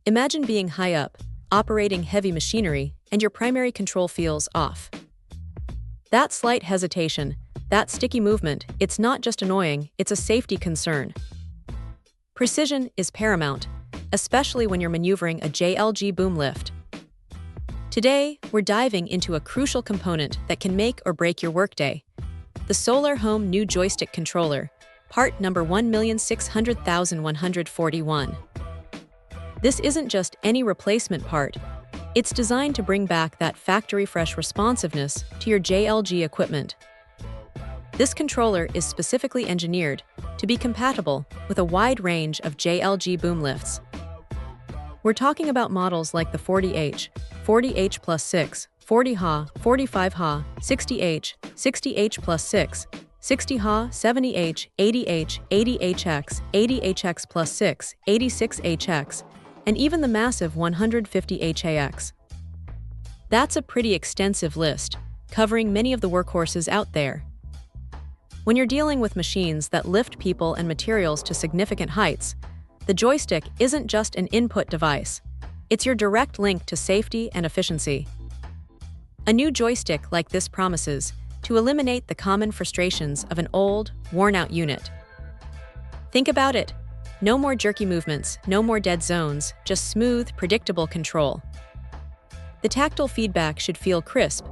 Imagine being high up, operating heavy machinery, and your primary control feels off. That slight hesitation, that sticky movement, it's not just annoying, it's a safety concern. Precision is paramount, especially when you're maneuvering a JLG boom lift. Today, we're diving into a crucial component that can make or break your workday: the Solarhome new joystick controller, part number 1,600,141. This isn't just any replacement part. It's designed to bring back that factory-fresh responsiveness to your JLG equipment. This controller is specifically engineered to be compatible with a wide range of JLG boom lifts. We're talking about models like the 40H, 40H plus 6, 40Ha, 45Ha, 60H, 60H plus 6, 60Ha, 70H, 80H, 80HX, 80HX plus 6, 86HX, and even the massive 150HAX. That's a pretty extensive list, covering many of the workhorses out there. When you're dealing with machines that lift people and materials to significant heights, the joystick isn't just an input device. It's your direct link to safety and efficiency. A new joystick like this promises to eliminate the common frustrations of an old, worn-out unit. Think about it. No more jerky movements, no more dead zones, just smooth, predictable control. The tactile feedback should feel crisp,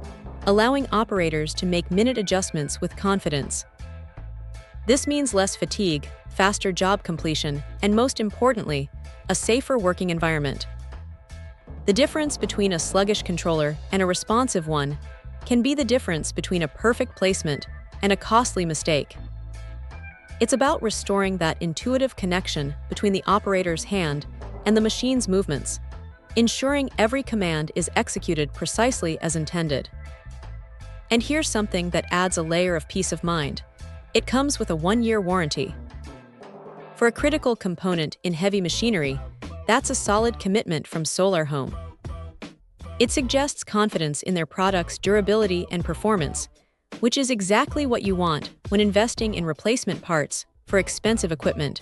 allowing operators to make minute adjustments with confidence. This means less fatigue, faster job completion, and most importantly, a safer working environment. The difference between a sluggish controller and a responsive one can be the difference between a perfect placement and a costly mistake. It's about restoring that intuitive connection between the operator's hand and the machine's movements, ensuring every command is executed precisely as intended. And here's something that adds a layer of peace of mind. It comes with a 1-year warranty. For a critical component in heavy machinery, that's a solid commitment from Solarhome. It suggests confidence in their product's durability and performance, which is exactly what you want when investing in replacement parts for expensive equipment.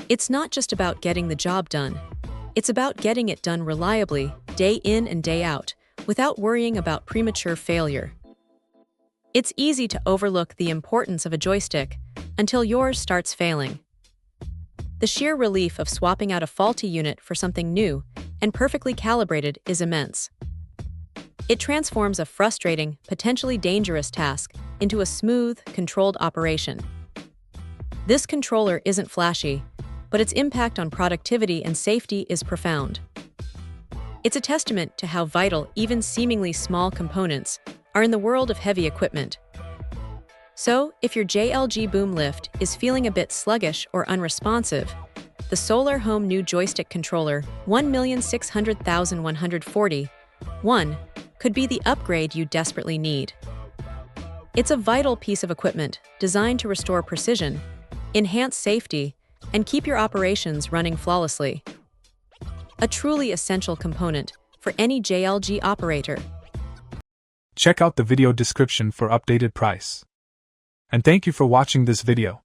It's not just about getting the job done. It's about getting it done reliably, day in and day out, without worrying about premature failure. It's easy to overlook the importance of a joystick until yours starts failing. The sheer relief of swapping out a faulty unit for something new and perfectly calibrated is immense. It transforms a frustrating, potentially dangerous task into a smooth, controlled operation. This controller isn't flashy, but its impact on productivity and safety is profound. It's a testament to how vital even seemingly small components are in the world of heavy equipment. So, if your JLG boom lift is feeling a bit sluggish or unresponsive, the Solarhome new joystick controller 1,600,141 could be the upgrade you desperately need. It's a vital piece of equipment designed to restore precision, enhance safety, and keep your operations running flawlessly. A truly essential component for any JLG operator. Check out the video description for updated price. And thank you for watching this video.